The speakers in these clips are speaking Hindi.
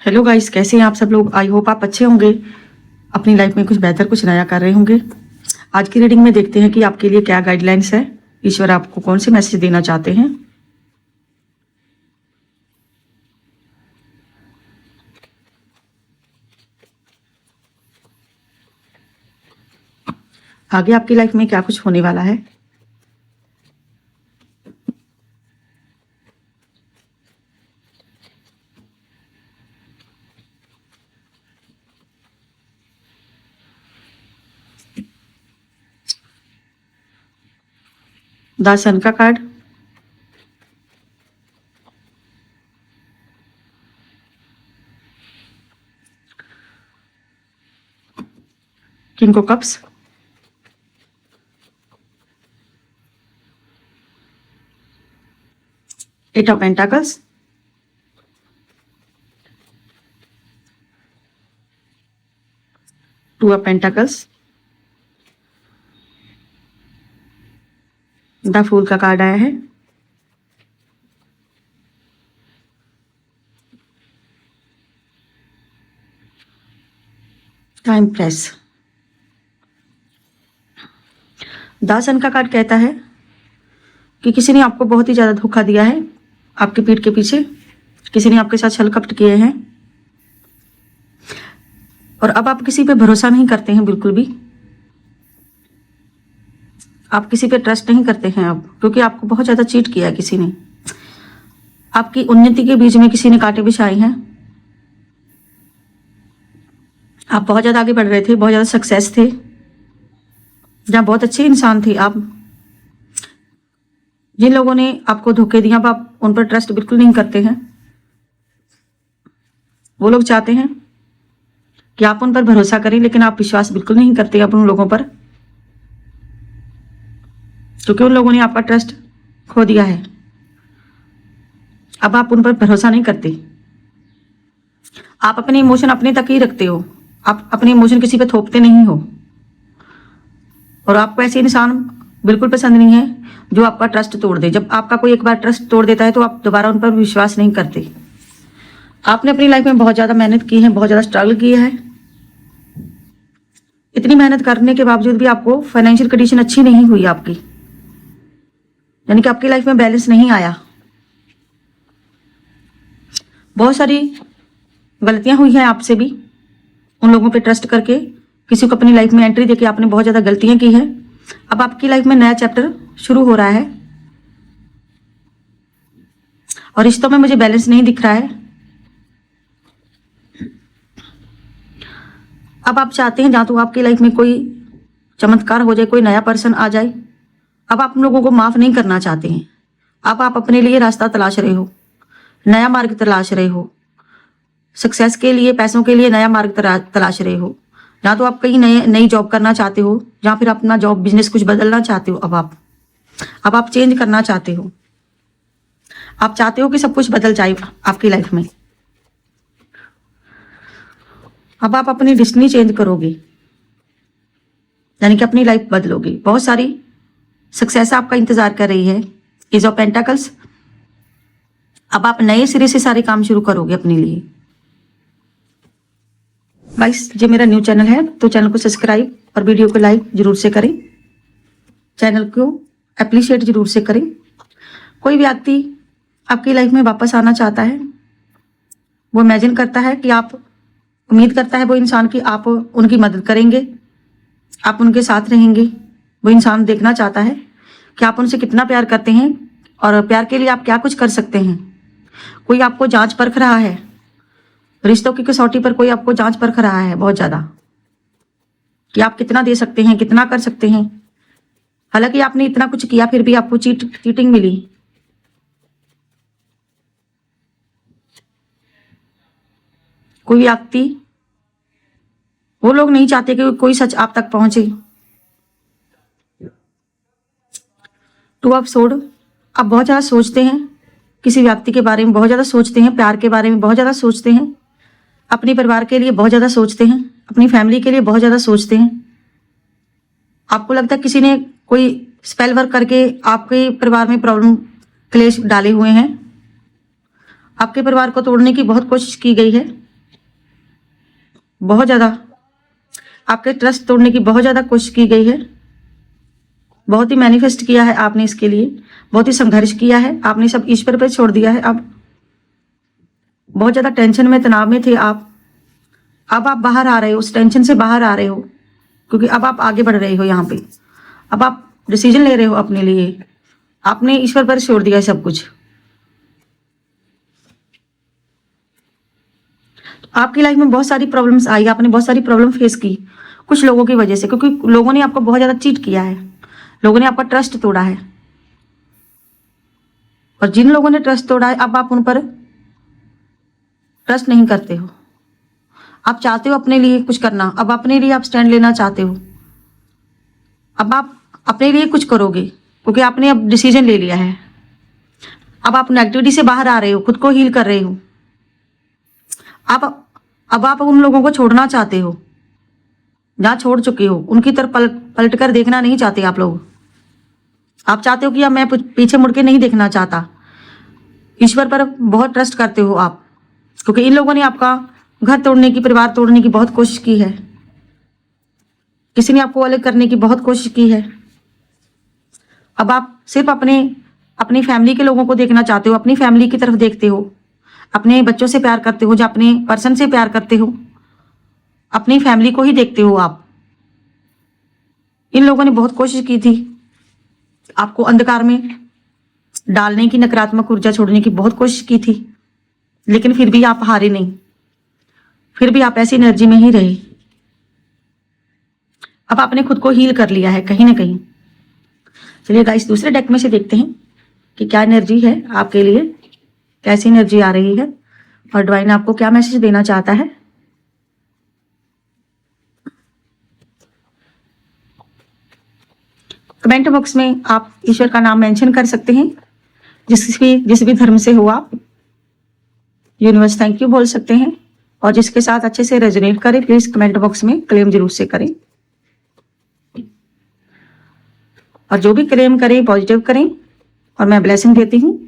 हेलो गाइस, कैसे हैं आप सब लोग। आई होप आप अच्छे होंगे, अपनी लाइफ में कुछ बेहतर कुछ नया कर रहे होंगे। आज की रीडिंग में देखते हैं कि आपके लिए क्या गाइडलाइंस है, ईश्वर आपको कौन से मैसेज देना चाहते हैं। आगे आपकी लाइफ में क्या कुछ होने वाला है। द सन का card, king of cups, eight of pentacles, two of pentacles, the fool का कार्ड आया है, टाइम प्रेस। द सन का कार्ड कहता है कि किसी ने आपको बहुत ही ज्यादा धोखा दिया है, आपकी पीठ के पीछे किसी ने आपके साथ छल कपट किए हैं और अब आप किसी पे भरोसा नहीं करते हैं, बिल्कुल भी आप किसी पे ट्रस्ट नहीं करते हैं अब, क्योंकि आपको बहुत ज्यादा चीट किया है किसी ने। आपकी उन्नति के बीच में किसी ने कांटे बिछाए हैं। आप बहुत ज्यादा आगे बढ़ रहे थे, बहुत ज्यादा सक्सेस थे, जहां बहुत अच्छे इंसान थे आप। जिन लोगों ने आपको धोखे दिया, अब आप उन पर ट्रस्ट बिल्कुल नहीं करते हैं। वो लोग चाहते हैं कि आप उन पर भरोसा करें, लेकिन आप विश्वास बिल्कुल नहीं करते अब उन लोगों पर, क्योंकि उन लोगों ने आपका ट्रस्ट खो दिया है। अब आप उन पर भरोसा नहीं करते। आप अपने इमोशन अपने तक ही रखते हो, आप अपने इमोशन किसी पे थोपते नहीं हो। और आपको ऐसे इंसान बिल्कुल पसंद नहीं है जो आपका ट्रस्ट तोड़ दे। जब आपका कोई एक बार ट्रस्ट तोड़ देता है तो आप दोबारा उन पर विश्वास नहीं करते। आपने अपनी लाइफ में बहुत ज्यादा मेहनत की है, बहुत ज्यादा स्ट्रगल किया है। इतनी मेहनत करने के बावजूद भी आपको फाइनेंशियल कंडीशन अच्छी नहीं हुई आपकी, यानी कि आपकी लाइफ में बैलेंस नहीं आया। बहुत सारी गलतियां हुई हैं आपसे भी, उन लोगों पे ट्रस्ट करके किसी को अपनी लाइफ में एंट्री देके आपने बहुत ज्यादा गलतियां की है। अब आपकी लाइफ में नया चैप्टर शुरू हो रहा है और रिश्तों में मुझे बैलेंस नहीं दिख रहा है। अब आप चाहते हैं जहां तो आपकी लाइफ में कोई चमत्कार हो जाए, कोई नया पर्सन आ जाए। अब आप उन लोगों को माफ नहीं करना चाहते हैं। अब आप अपने लिए रास्ता तलाश रहे हो, नया मार्ग तलाश रहे हो, सक्सेस के लिए, पैसों के लिए नया मार्ग तलाश रहे हो। या तो आप कहीं नई जॉब करना चाहते हो, या फिर अपना जॉब बिजनेस कुछ बदलना चाहते हो। अब आप चेंज करना चाहते हो। आप चाहते हो कि सब कुछ बदल जाए आपकी लाइफ में। अब आप अपनी डेस्टिनी चेंज करोगे, यानी कि अपनी लाइफ बदलोगे। बहुत सारी सक्सेस आपका इंतजार कर रही है। एज ऑफ पेंटाकल्स, अब आप नए सिरे से सारे काम शुरू करोगे अपने लिए। गाइस, ये मेरा न्यू चैनल है तो चैनल को सब्सक्राइब और वीडियो को लाइक जरूर से करें। चैनल को एप्रिशिएट जरूर से करें। कोई व्यक्ति आपकी लाइफ में वापस आना चाहता है, वो इमेजिन करता है कि आप, उम्मीद करता है वो इंसान कि आप उनकी मदद करेंगे, आप उनके साथ रहेंगे। वो इंसान देखना चाहता है कि आप उनसे कितना प्यार करते हैं और प्यार के लिए आप क्या कुछ कर सकते हैं। कोई आपको जांच परख रहा है, रिश्तों की कसौटी पर कोई आपको जांच परख रहा है बहुत ज्यादा, कि आप कितना दे सकते हैं, कितना कर सकते हैं। हालांकि आपने इतना कुछ किया फिर भी आपको चीटिंग मिली। कोई व्यक्ति, वो लोग नहीं चाहते कि कोई सच आप तक पहुंचे। टू ऑफ सोर्ड, आप बहुत ज्यादा सोचते हैं किसी व्यक्ति के बारे में, बहुत ज्यादा सोचते हैं, प्यार के बारे में बहुत ज्यादा सोचते हैं, अपने परिवार के लिए बहुत ज्यादा सोचते हैं, अपनी फैमिली के लिए बहुत ज्यादा सोचते हैं। आपको लगता है किसी ने कोई स्पेल वर्क करके आपके परिवार में प्रॉब्लम, क्लेश डाले हुए हैं। आपके परिवार को तोड़ने की बहुत कोशिश की गई है। बहुत ज़्यादा आपके ट्रस्ट तोड़ने की बहुत ज़्यादा कोशिश की गई है। बहुत ही मैनिफेस्ट किया है आपने इसके लिए, बहुत ही संघर्ष किया है आपने, सब ईश्वर पर छोड़ दिया है। अब बहुत ज़्यादा टेंशन में, तनाव में थे आप। अब आप बाहर आ रहे हो, उस टेंशन से बाहर आ रहे हो, क्योंकि अब आप आगे बढ़ रहे हो यहाँ पे। अब आप डिसीजन ले रहे हो अपने लिए, आपने ईश्वर पर छोड़ दिया है सब कुछ। आपकी लाइफ में बहुत सारी प्रॉब्लम्स आई, आपने बहुत सारी प्रॉब्लम फेस की कुछ लोगों की वजह से, क्योंकि लोगों ने आपको बहुत ज़्यादा चीट किया है, लोगों ने आपका ट्रस्ट तोड़ा है। और जिन लोगों ने ट्रस्ट तोड़ा है, अब आप उन पर ट्रस्ट नहीं करते हो। आप चाहते हो अपने लिए कुछ करना, अब अपने लिए आप स्टैंड लेना चाहते हो। अब आप अपने लिए कुछ करोगे, क्योंकि आपने अब डिसीजन ले लिया है। अब आप नेगेटिविटी से बाहर आ रहे हो, खुद को हील कर रहे हो। अब आप उन लोगों को छोड़ना चाहते हो, जहाँ छोड़ चुके हो उनकी तरफ पलट कर देखना नहीं चाहते आप लोग। आप चाहते हो कि अब मैं पीछे मुड़ के नहीं देखना चाहता। ईश्वर पर बहुत ट्रस्ट करते हो आप, क्योंकि इन लोगों ने आपका घर तोड़ने की, परिवार तोड़ने की बहुत कोशिश की है। किसी ने आपको अलग करने की बहुत कोशिश की है। अब आप सिर्फ अपनी फैमिली के लोगों को देखना चाहते हो, अपनी फैमिली की तरफ देखते हो, अपने बच्चों से प्यार करते हो, जो अपने पर्सन से प्यार करते हो, अपनी फैमिली को ही देखते हो आप। इन लोगों ने बहुत कोशिश की थी आपको अंधकार में डालने की, नकारात्मक ऊर्जा छोड़ने की बहुत कोशिश की थी, लेकिन फिर भी आप हारे नहीं, फिर भी आप ऐसी एनर्जी में ही रहे। अब आपने खुद को हील कर लिया है कहीं ना कहीं। चलिए गाइस, दूसरे डेक में से देखते हैं कि क्या एनर्जी है आपके लिए, कैसी एनर्जी आ रही है और डिवाइन आपको क्या मैसेज देना चाहता है। कमेंट बॉक्स में आप ईश्वर का नाम मेंशन कर सकते हैं, जिस भी धर्म से हो आप। यूनिवर्स थैंक यू बोल सकते हैं, और जिसके साथ अच्छे से रेजोनेट करें प्लीज कमेंट बॉक्स में क्लेम जरूर से करें, और जो भी क्लेम करें पॉजिटिव करें। और मैं ब्लेसिंग देती हूँ,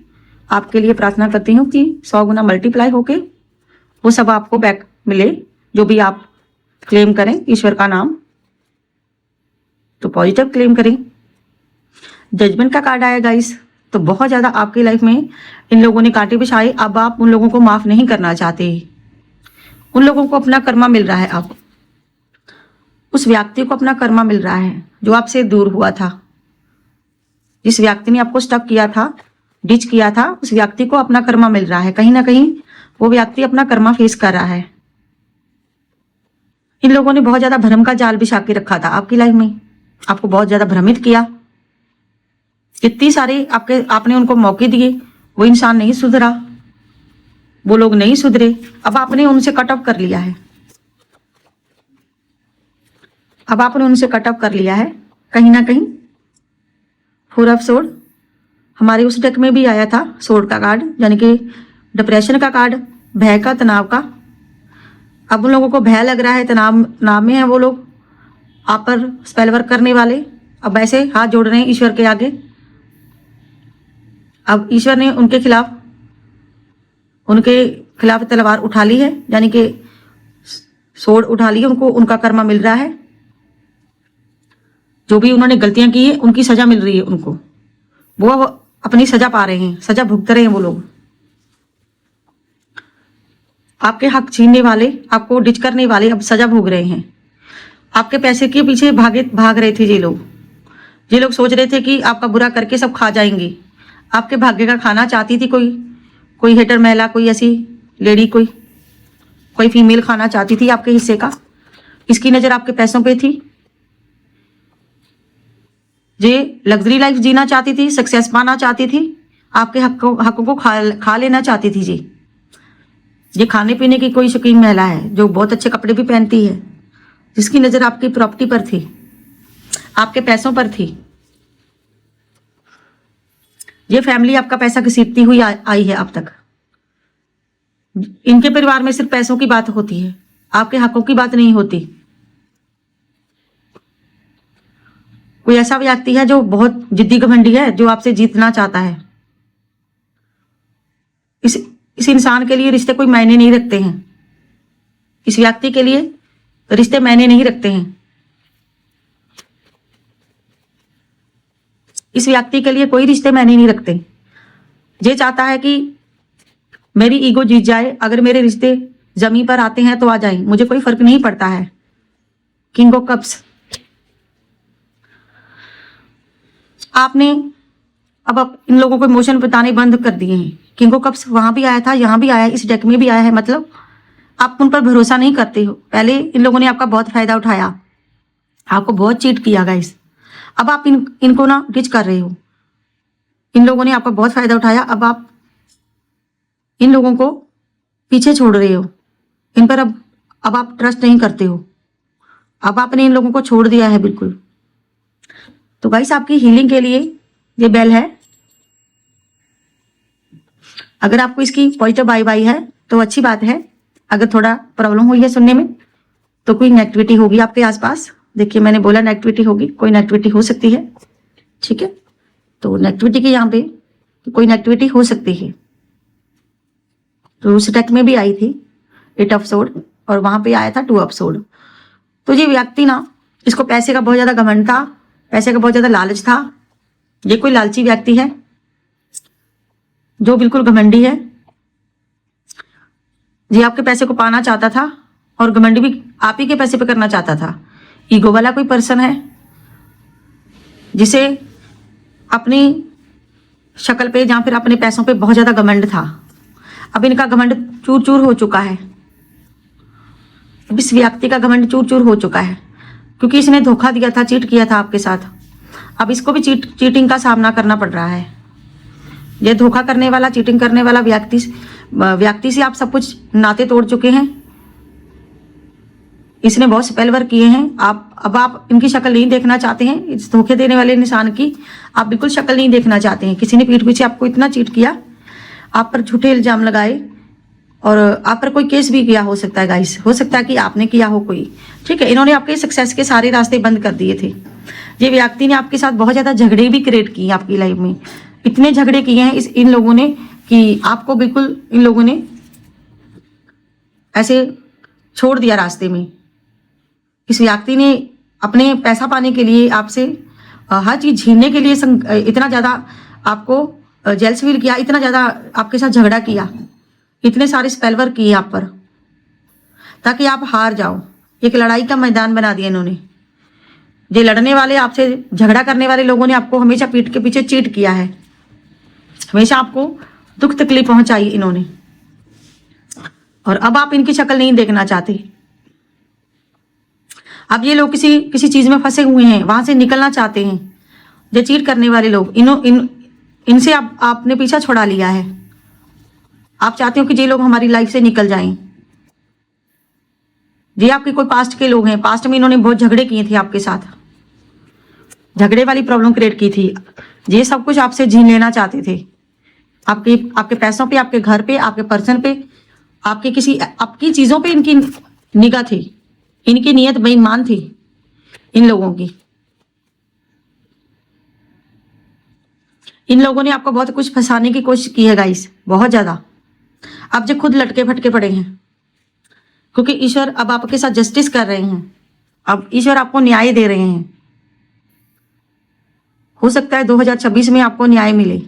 आपके लिए प्रार्थना करती हूँ कि 100 गुना मल्टीप्लाई होके वो सब आपको बैक मिले, जो भी आप क्लेम करें ईश्वर का नाम, तो पॉजिटिव क्लेम करें। जजमेंट का कार्ड आया गाइस, तो बहुत ज़्यादा आपकी लाइफ में इन लोगों ने कांटे बिछाए। अब आप उन लोगों को माफ़ नहीं करना चाहते, उन लोगों को अपना कर्मा मिल रहा है। अब उस व्यक्ति को अपना कर्मा मिल रहा है जो आपसे दूर हुआ था, जिस व्यक्ति ने आपको स्टक किया था, डिच किया था, उस व्यक्ति को अपना कर्मा मिल रहा है। कहीं ना कहीं वो व्यक्ति अपना कर्मा फेस कर रहा है। इन लोगों ने बहुत ज्यादा भ्रम का जाल बिछा के रखा था आपकी लाइफ में, आपको बहुत ज्यादा भ्रमित किया। इतनी सारे आपने उनको मौके दिए, वो इंसान नहीं सुधरा, वो लोग नहीं सुधरे। अब आपने उनसे कट ऑफ कर लिया है, अब आपने उनसे कट ऑफ कर लिया है कहीं ना कहीं। 4 ऑफ सोर्ड हमारे उस डेक में भी आया था, सोर्ड का कार्ड, यानी कि डिप्रेशन का कार्ड, भय का, तनाव का। अब उन लोगों को भय लग रहा है, तनाव में है वो लोग, आप पर स्पेल वर्क करने वाले। अब ऐसे हाथ जोड़ रहे हैं ईश्वर के आगे। अब ईश्वर ने उनके खिलाफ तलवार उठा ली है, यानी कि सोर्ड उठा ली है, उनको उनका कर्मा मिल रहा है। जो भी उन्होंने गलतियां की है उनकी सजा मिल रही है उनको, वो अपनी सजा पा रहे हैं, सजा भुगत रहे हैं वो लोग। आपके हक छीनने वाले, आपको डिच करने वाले अब सजा भोग रहे हैं। आपके पैसे के पीछे भाग रहे थे ये लोग सोच रहे थे कि आपका बुरा करके सब खा जाएंगे। आपके भाग्य का खाना चाहती थी कोई हेटर महिला, कोई ऐसी लेडी, कोई फीमेल खाना चाहती थी आपके हिस्से का। इसकी नजर आपके पैसों पे थी। ये लग्जरी लाइफ जीना चाहती थी, सक्सेस पाना चाहती थी, आपके हकों को खा लेना चाहती थी जी। ये खाने पीने की कोई शौकीन महिला है जो बहुत अच्छे कपड़े भी पहनती है, जिसकी नजर आपकी प्रॉपर्टी पर थी, आपके पैसों पर थी। ये फैमिली आपका पैसा घसीटती हुई आई है अब तक। इनके परिवार में सिर्फ पैसों की बात होती है, आपके हकों की बात नहीं होती। कोई ऐसा व्यक्ति है जो बहुत जिद्दी घमंडी है, जो आपसे जीतना चाहता है। इस इंसान के लिए रिश्ते कोई मायने नहीं रखते हैं। इस व्यक्ति के लिए रिश्ते मायने नहीं रखते हैं। इस व्यक्ति के लिए कोई रिश्ते मायने नहीं रखते। ये चाहता है कि मेरी ईगो जीत जाए, अगर मेरे रिश्ते जमीन पर आते हैं तो आ जाए, मुझे कोई फर्क नहीं पड़ता है। King of cups. आपने अब इन लोगों को इमोशन बताने बंद कर दिए हैं। किंग ऑफ कप्स वहां भी आया था, यहां भी आया है, इस डेक में भी आया है। मतलब आप उन पर भरोसा नहीं करते हो। पहले इन लोगों ने आपका बहुत फायदा उठाया, आपको बहुत चीट किया गाइस। अब आप इनको ना डिच कर रहे हो। इन लोगों ने आपका बहुत फायदा उठाया, अब आप इन लोगों को पीछे छोड़ रहे हो। इन पर अब आप ट्रस्ट नहीं करते हो। अब आपने इन लोगों को छोड़ दिया है बिल्कुल। तो गाइस आपकी हीलिंग के लिए ये बेल है। अगर आपको इसकी पॉजिटिव वाइब आई है तो अच्छी बात है। अगर थोड़ा प्रॉब्लम हुई है सुनने में तो कोई नेगेटिविटी होगी आपके आसपास। देखिए मैंने बोला नेगेटिविटी होगी, कोई नेगेटिविटी हो सकती है, ठीक है। तो नेगेटिविटी के यहाँ पे कोई नेगेटिविटी हो सकती है। तो उस डेक में भी आई थी 8 ऑफ सोर्ड और वहां पे आया था 2 ऑफ सोर्ड। तो ये व्यक्ति ना, इसको पैसे का बहुत ज्यादा घमंड था, पैसे का बहुत ज्यादा लालच था। ये कोई लालची व्यक्ति है जो बिल्कुल घमंडी है। ये आपके पैसे को पाना चाहता था और घमंडी भी आप ही के पैसे पे करना चाहता था। ईगो वाला कोई पर्सन है जिसे अपनी शक्ल पे या फिर अपने पैसों पे बहुत ज्यादा घमंड था। अब इनका घमंड चूर चूर हो चुका है। अब इस व्यक्ति का घमंड चूर चूर हो चुका है क्योंकि इसने धोखा दिया था, चीट किया था आपके साथ। अब इसको भी चीटिंग का सामना करना पड़ रहा है। ये धोखा करने वाला, चीटिंग करने वाला व्यक्ति से आप सब कुछ नाते तोड़ चुके हैं। इसने बहुत स्पेल वर्क किए हैं। अब आप इनकी शक्ल नहीं देखना चाहते हैं। इस धोखे देने वाले इंसान की आप बिल्कुल शक्ल नहीं देखना चाहते हैं। किसी ने पीठ पीछे आपको इतना चीट किया, आप पर झूठे इल्जाम लगाए और आप पर कोई केस भी किया हो सकता है गाइस। हो सकता है कि आपने किया हो कोई, ठीक है। इन्होंने आपके सक्सेस के सारे रास्ते बंद कर दिए थे। ये व्यक्ति ने आपके साथ बहुत ज्यादा झगड़े भी क्रिएट किए आपकी लाइफ में। इतने झगड़े किए हैं इन लोगों ने कि आपको बिल्कुल इन लोगों ने ऐसे छोड़ दिया रास्ते में। इस व्यक्ति ने अपने पैसा पाने के लिए आपसे हर चीज छीनने के लिए इतना ज्यादा आपको जेल्स फील किया, इतना ज्यादा आपके साथ झगड़ा किया, इतने सारे स्पेल वर्क किए आप पर ताकि आप हार जाओ। एक लड़ाई का मैदान बना दिया इन्होंने। ये लड़ने वाले, आपसे झगड़ा करने वाले लोगों ने आपको हमेशा पीठ के पीछे चीट किया है, हमेशा आपको दुख तकलीफ पहुंचाई इन्होंने। और अब आप इनकी शक्ल नहीं देखना चाहते। अब ये लोग किसी चीज में फंसे हुए हैं, वहां से निकलना चाहते हैं। जो चीट करने वाले लोग इनसे आपने पीछा छुड़ा लिया है। आप चाहते हो कि ये लोग हमारी लाइफ से निकल जाएं। ये आपके कोई पास्ट के लोग हैं। पास्ट में इन्होंने बहुत झगड़े किए थे आपके साथ, झगड़े वाली प्रॉब्लम क्रिएट की थी। ये सब कुछ आपसे छीन लेना चाहते थे। आपके पैसों पे, आपके घर पे, आपके पर्सन पे, आपकी चीजों पे इनकी निगाह थी। इनकी नीयत बेईमान थी इन लोगों की। इन लोगों ने आपको बहुत कुछ फंसाने की कोशिश की है गाइस, बहुत ज्यादा। अब जो खुद लटके फटके पड़े हैं क्योंकि ईश्वर अब आपके साथ जस्टिस कर रहे हैं। अब ईश्वर आपको न्याय दे रहे हैं। हो सकता है 2026 में आपको न्याय मिले।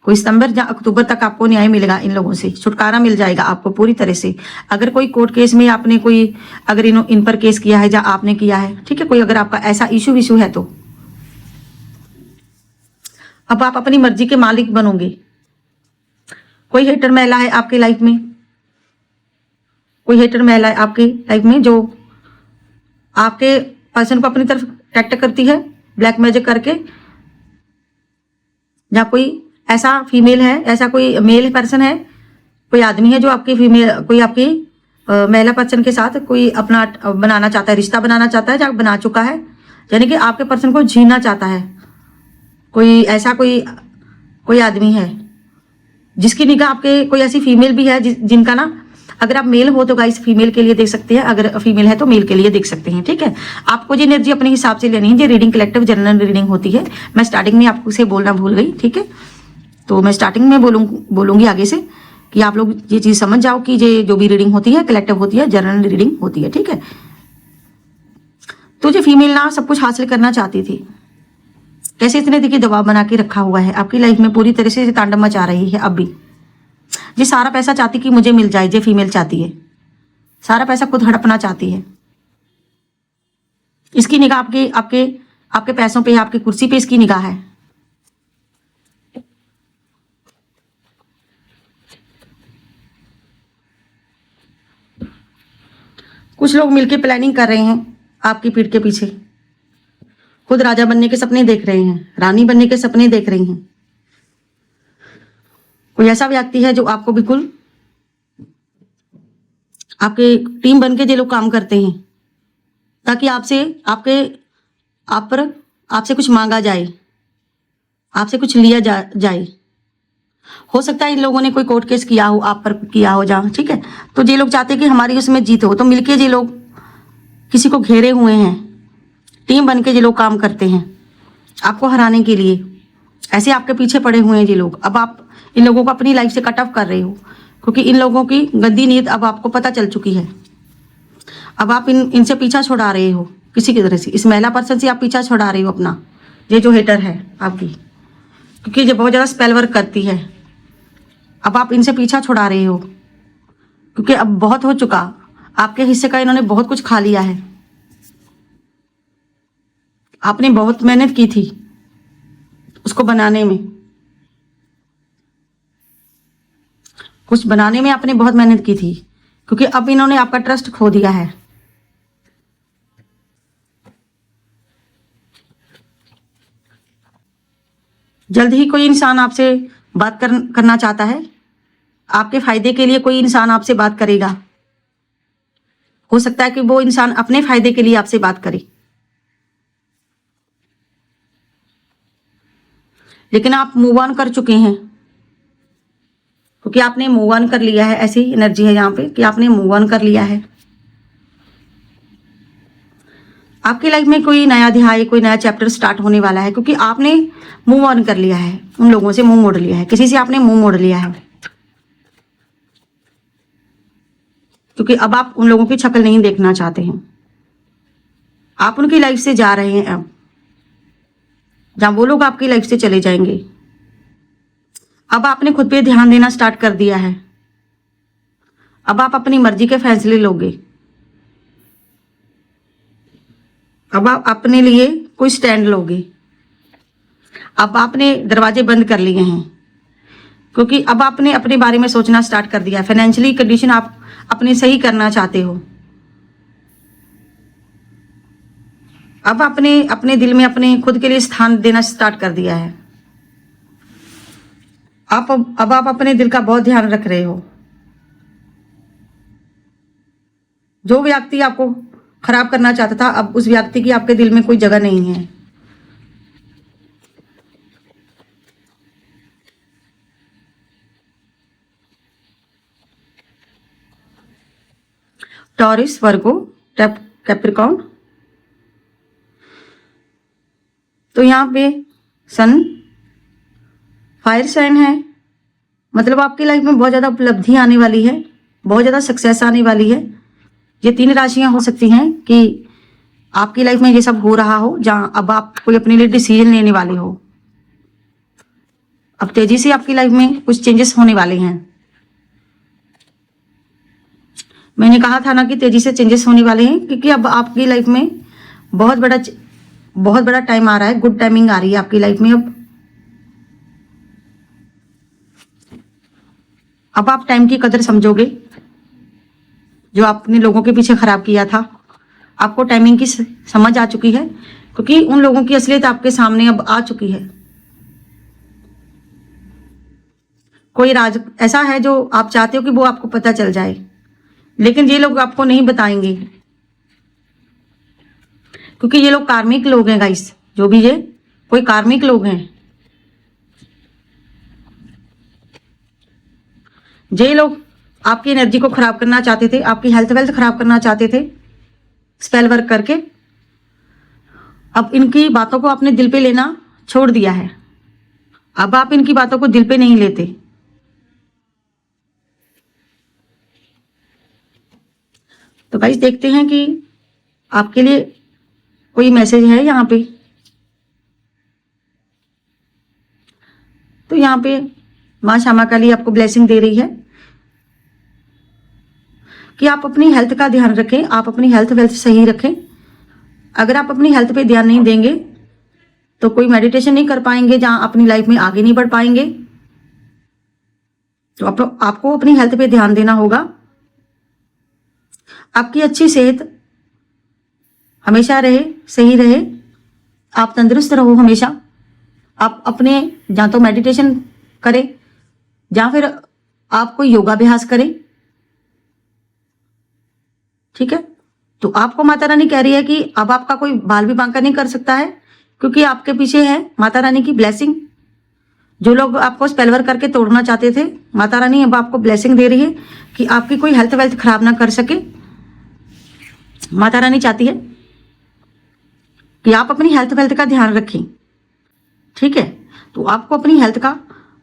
कोई सितंबर या अक्टूबर तक आपको न्याय मिलेगा। इन लोगों से छुटकारा मिल जाएगा आपको पूरी तरह से। अगर कोई कोर्ट केस में आपने अगर इन पर केस किया है या आपने किया है, ठीक है, कोई अगर आपका ऐसा इशू है तो अब आप अपनी मर्जी के मालिक बनोगे। कोई हेटर महिला है आपकी लाइफ में, कोई हेटर महिला है आपकी लाइफ में जो आपके पर्सन को अपनी तरफ अट्रैक्ट करती है ब्लैक मैजिक करके, या कोई ऐसा फीमेल है, ऐसा कोई मेल पर्सन है, कोई आदमी है जो कोई आपकी महिला पर्सन के साथ कोई अपना बनाना चाहता है, रिश्ता बनाना चाहता है या बना चुका है, यानी कि आपके पर्सन को जीना चाहता है। कोई ऐसा कोई आदमी है जिसकी निगाह आपके, कोई ऐसी फीमेल भी है जिनका ना, अगर आप मेल हो तो गाइस फीमेल के लिए देख सकते हैं, अगर फीमेल है तो मेल के लिए देख सकते हैं, ठीक है। आपको ये एनर्जी अपने हिसाब से लेनी है। ये रीडिंग कलेक्टिव जनरल रीडिंग होती है। मैं स्टार्टिंग में आपको से बोलना भूल गई, ठीक है। तो मैं स्टार्टिंग में बोलूंगी आगे से कि आप लोग ये चीज समझ जाओ कि ये जो भी रीडिंग होती है कलेक्टिव होती है, जनरल रीडिंग होती है, ठीक है। तो जो फीमेल ना सब कुछ हासिल करना चाहती थी, कैसे इतने देखिए दबाव बना के रखा हुआ है आपकी लाइफ में, पूरी तरह से तांडव मचा रही है। अब भी ये सारा पैसा चाहती कि मुझे मिल जाए, ये फीमेल चाहती है, सारा पैसा खुद हड़पना चाहती है। इसकी निगाह आपके आपके आपके पैसों पे, आपकी कुर्सी पे इसकी निगाह है। कुछ लोग मिलके प्लानिंग कर रहे हैं आपकी पीठ के पीछे, खुद राजा बनने के सपने देख रहे हैं, रानी बनने के सपने देख रही हैं। कोई ऐसा व्यक्ति है जो आपको बिल्कुल आपके टीम बन के ये लोग काम करते हैं ताकि आपसे आपसे कुछ मांगा जाए, आपसे कुछ लिया जाए। हो सकता है इन लोगों ने कोई कोर्ट केस किया हो, आप पर किया हो जहाँ, ठीक है। तो ये लोग चाहते हैं कि हमारी उसमें जीत हो, तो मिलके ये लोग किसी को घेरे हुए हैं, टीम बन के ये लोग काम करते हैं आपको हराने के लिए। ऐसे आपके पीछे पड़े हुए हैं ये लोग। अब आप इन लोगों को अपनी लाइफ से कट ऑफ कर रहे हो, क्योंकि इन लोगों की गंदी नीयत अब आपको पता चल चुकी है। अब आप इनसे पीछा छुड़ा रहे हो किसी की तरह से, इस महिला पर्सन से आप पीछा छुड़ा रहे हो अपना, ये जो हेटर है आपकी, क्योंकि ये बहुत ज़्यादा स्पेल वर्क करती है। अब आप इनसे पीछा छुड़ा रहे हो, क्योंकि अब बहुत हो चुका, आपके हिस्से का इन्होंने बहुत कुछ खा लिया है। आपने बहुत मेहनत की थी उसको बनाने में, कुछ बनाने में आपने बहुत मेहनत की थी, क्योंकि अब इन्होंने आपका ट्रस्ट खो दिया है। जल्द ही कोई इंसान आपसे बात करना चाहता है, आपके फायदे के लिए कोई इंसान आपसे बात करेगा। हो सकता है कि वो इंसान अपने फायदे के लिए आपसे बात करे, लेकिन आप मूव ऑन कर चुके हैं, क्योंकि आपने मूव ऑन कर लिया है। ऐसी एनर्जी है यहाँ पे कि आपने मूव ऑन कर लिया है। आपकी लाइफ में कोई नया अध्याय, कोई नया चैप्टर स्टार्ट होने वाला है, क्योंकि आपने मूव ऑन कर लिया है, उन लोगों से मुंह मोड़ लिया है, किसी से आपने मुंह मोड़ लिया है, क्योंकि अब आप उन लोगों की शक्ल नहीं देखना चाहते हैं। आप उनकी लाइफ से जा रहे हैं, अब जहां वो लोग आपकी लाइफ से चले जाएंगे। अब आपने खुद पे ध्यान देना स्टार्ट कर दिया है। अब आप अपनी मर्जी के फैसले लोगे। अब आप अपने लिए कोई स्टैंड लोगे। अब आपने दरवाजे बंद कर लिए हैं, क्योंकि अब आपने अपने बारे में सोचना स्टार्ट कर दिया है। फाइनेंशियली कंडीशन आप अपने सही करना चाहते हो। अब आपने अपने दिल में अपने खुद के लिए स्थान देना स्टार्ट कर दिया है। अब आप अपने दिल का बहुत ध्यान रख रहे हो। जो व्यक्ति आपको खराब करना चाहता था, अब उस व्यक्ति की आपके दिल में कोई जगह नहीं है। टॉरस, वर्गो, कैप्रिकॉर्न। तो यहाँ पे सन फायर साइन है, मतलब आपकी लाइफ में बहुत ज़्यादा उपलब्धि आने वाली है, बहुत ज़्यादा सक्सेस आने वाली है। ये 3 राशियां हो सकती हैं कि आपकी लाइफ में ये सब हो रहा हो, जहां अब आप कोई अपने लिए डिसीजन लेने वाले हो। अब तेजी से आपकी लाइफ में कुछ चेंजेस होने वाले हैं। मैंने कहा था ना कि तेजी से चेंजेस होने वाले हैं, क्योंकि अब आपकी लाइफ में बहुत बड़ा टाइम आ रहा है, गुड टाइमिंग आ रही है आपकी लाइफ में। अब आप टाइम की कदर समझोगे। जो आपने लोगों के पीछे खराब किया था, आपको टाइमिंग की समझ आ चुकी है, क्योंकि उन लोगों की असलियत आपके सामने अब आ चुकी है। कोई राज ऐसा है जो आप चाहते हो कि वो आपको पता चल जाए, लेकिन ये लोग आपको नहीं बताएंगे, क्योंकि ये लोग कार्मिक लोग हैं गाइस। जो भी ये कोई कार्मिक लोग हैं, ये लोग आपकी एनर्जी को खराब करना चाहते थे, आपकी हेल्थ वेल्थ खराब करना चाहते थे स्पेल वर्क करके। अब इनकी बातों को आपने दिल पे लेना छोड़ दिया है। अब आप इनकी बातों को दिल पे नहीं लेते। तो गाइस देखते हैं कि आपके लिए कोई मैसेज है यहाँ पे। तो यहाँ पे माँ श्यामा काली आपको ब्लेसिंग दे रही है कि आप अपनी हेल्थ का ध्यान रखें, आप अपनी हेल्थ वेल्थ सही रखें। अगर आप अपनी हेल्थ पे ध्यान नहीं देंगे तो कोई मेडिटेशन नहीं कर पाएंगे, जहां अपनी लाइफ में आगे नहीं बढ़ पाएंगे। तो आपको अपनी हेल्थ पे ध्यान देना होगा। आपकी अच्छी सेहत हमेशा रहे, सही रहे, आप तंदुरुस्त रहो हमेशा। आप अपने या तो मेडिटेशन करें या फिर आप कोई योगाभ्यास करें, ठीक है। तो आपको माता रानी कह रही है कि अब आपका कोई बाल भी बांका नहीं कर सकता है, क्योंकि आपके पीछे है माता रानी की ब्लेसिंग। जो लोग आपको स्पेल वर्क करके तोड़ना चाहते थे, माता रानी अब आपको ब्लेसिंग दे रही है कि आपकी कोई हेल्थ वेल्थ खराब ना कर सके। माता रानी चाहती है कि आप अपनी हेल्थ वेल्थ का ध्यान रखें, ठीक है। तो आपको अपनी हेल्थ का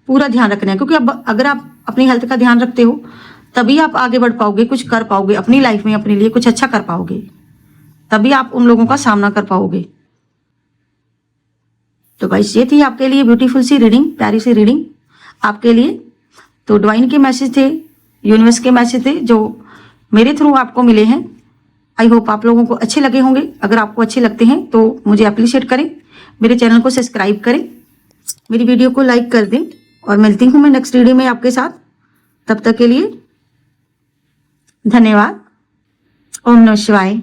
पूरा ध्यान रखना है, क्योंकि अब अगर आप अपनी हेल्थ का ध्यान रखते हो तभी आप आगे बढ़ पाओगे, कुछ कर पाओगे अपनी लाइफ में, अपने लिए कुछ अच्छा कर पाओगे, तभी आप उन लोगों का सामना कर पाओगे। तो गाइस ये थी आपके लिए ब्यूटीफुल सी रीडिंग, प्यारी सी रीडिंग आपके लिए। तो डिवाइन के मैसेज थे, यूनिवर्स के मैसेज थे जो मेरे थ्रू आपको मिले हैं। आई होप आप लोगों को अच्छे लगे होंगे। अगर आपको अच्छे लगते हैं तो मुझे अप्रिशिएट करें, मेरे चैनल को सब्सक्राइब करें, मेरी वीडियो को लाइक कर दें, और मिलती हूँ मैं नेक्स्ट वीडियो में आपके साथ। तब तक के लिए धन्यवाद। ओम नमः शिवाय।